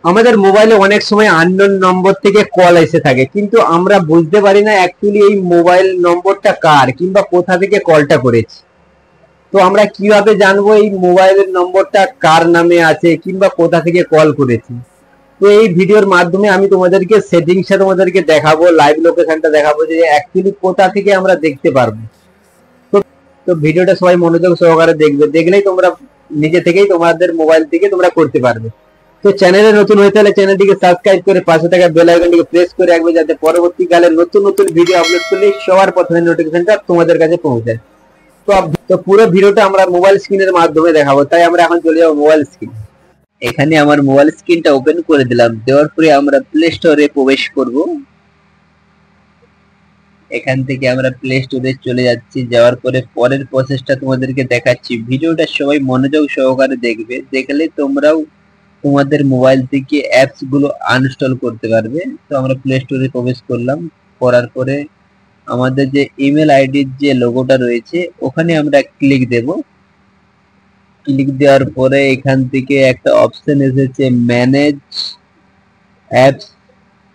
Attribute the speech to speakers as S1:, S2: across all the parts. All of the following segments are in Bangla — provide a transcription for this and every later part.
S1: আমাদের মোবাইলে অনেক সময় আননোন নম্বর থেকে কল এসে থাকে, কিন্তু আমরা বুঝতে পারি না অ্যাকচুয়ালি এই মোবাইল নম্বরটা কার কিংবা কোথা থেকে কলটা করেছে। তো আমরা কিভাবে জানবো এই মোবাইলের নম্বরটা কার নামে আছে কিংবা কোথা থেকে কল করেছে? তো এই ভিডিওর মাধ্যমে আমি তোমাদেরকে সেটিংসটা তোমাদেরকে দেখাবো, লাইভ লোকেশনটা দেখাবো যে অ্যাকচুয়ালি কোথা থেকে আমরা দেখতে পারবো। তো তো ভিডিওটা সবাই মনোযোগ সহকারে দেখবে, দেখলেই তোমরা নিজে থেকেই তোমাদের মোবাইল থেকে তোমরা করতে পারবে। তো চ্যানেলে নতুন হয়ে তাহলে চ্যানেলটিকে সাবস্ক্রাইব করে পাশে থাকা বেল আইকনটিকে প্রেস করে রাখবে, যাতে পরবর্তীকালে নতুন নতুন ভিডিও আপলোড করলে সবার প্রথমে নোটিফিকেশনটা তোমাদের কাছে পৌঁছায়। তো পুরো ভিডিওটা আমরা মোবাইল স্ক্রিনের মাধ্যমে দেখাবো, তাই আমরা এখন চলে যাবো মোবাইল স্ক্রিন। এখানে আমার মোবাইল স্ক্রিনটা ওপেন করে দিলাম, দেওয়ার পরে আমরা প্লে স্টোরে প্রবেশ করব। এখান থেকে আমরা প্লে স্টোরে চলে যাচ্ছি, যাওয়ার পরে পরের প্রসেসটা তোমাদেরকে দেখাচ্ছি। ভিডিওটা সবাই মনোযোগ সহকারে দেখবে, দেখলে তোমরাও তোমাদের মোবাইল থেকে অ্যাপস গুলো আনইনস্টল করতে পারবে। তো আমরা প্লে স্টোরে প্রবেশ করলাম, করার পরে আমাদের যে ইমেল আইডির যে লোগোটা রয়েছে ওখানে আমরা ক্লিক দেব। ক্লিক দেওয়ার পরে এখান থেকে একটা অপশন এসেছে ম্যানেজ অ্যাপস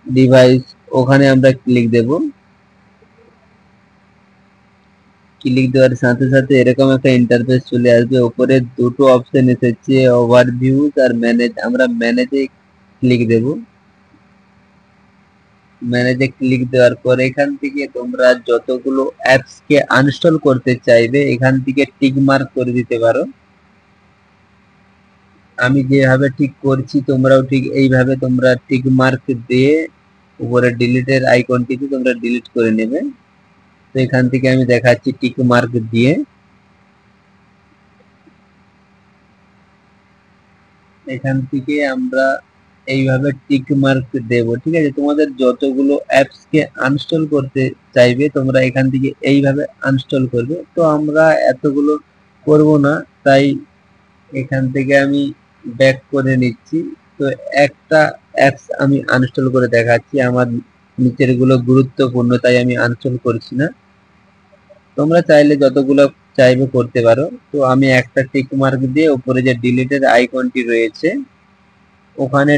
S1: ডিভাইস, ওখানে আমরা ক্লিক দেব। ক্লিক দেওয়ার সাথে সাথে এরকম একটা ইন্টারফেস চলে আসবে। উপরে দুটো অপশন এসেছে ওভারভিউ আর ম্যানেজ, আমরা ম্যানেজে ক্লিক দেব। ম্যানেজে ক্লিক দেওয়ার পর এখান থেকে তোমরা যতগুলো অ্যাপস কে আনইনস্টল করতে চাইবে এখান থেকে টিক মার্ক করে দিতে পারো। আমি যেভাবে ঠিক করছি তোমরাও ঠিক এইভাবে তোমরা টিক মার্ক দিয়ে উপরে ডিলিটের আইকনটিতে তোমরা ডিলিট করে নেবে। তো এখান থেকে আমি দেখাচ্ছি টিক মার্ক দিয়ে। এখান থেকে আমরা এইভাবে টিক মার্ক দেব, ঠিক আছে। তোমাদের যতগুলো অ্যাপস কে আনইনস্টল করতে চাইবে তোমরা এখান থেকে এইভাবে আনইনস্টল করবে। তো আমরা এতগুলো করব না, তাই এখান থেকে আমি ব্যাক করে নিচ্ছি। তো একটা অ্যাপস আমি আনইনস্টল করে দেখাচ্ছি, আমার নিচের গুলো গুরুত্বপূর্ণ তাই আমি আনইনস্টল করছি না। তোমরা চাইলে যতগুলো চাইবে করতে পারো। তো আমি একটা টিক মার্ক দিয়ে উপরে যে ডিলিটের আইকনটি রয়েছে ওখানে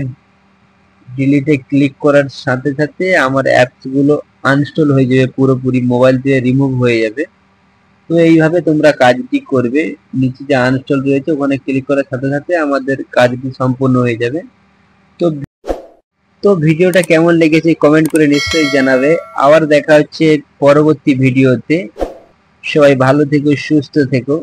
S1: ডিলিটে ক্লিক করার সাথে সাথে আমার অ্যাপস গুলো আনইনস্টল হয়ে যাবে, পুরোপুরি মোবাইল থেকে রিমুভ হয়ে যাবে। তো এইভাবে তোমরা কাজটি করবে, নিচে যে আনইনস্টল রয়েছে ওখানে ক্লিক করার সাথে সাথে আমাদের কাজটি সম্পূর্ণ হয়ে যাবে। তো তো ভিডিওটা কেমন লেগেছে কমেন্ট করে নিশ্চয়ই জানাবে। আবার দেখা হচ্ছে পরবর্তী ভিডিওতে। সবাই ভালো থেকো, সুস্থ থেকো।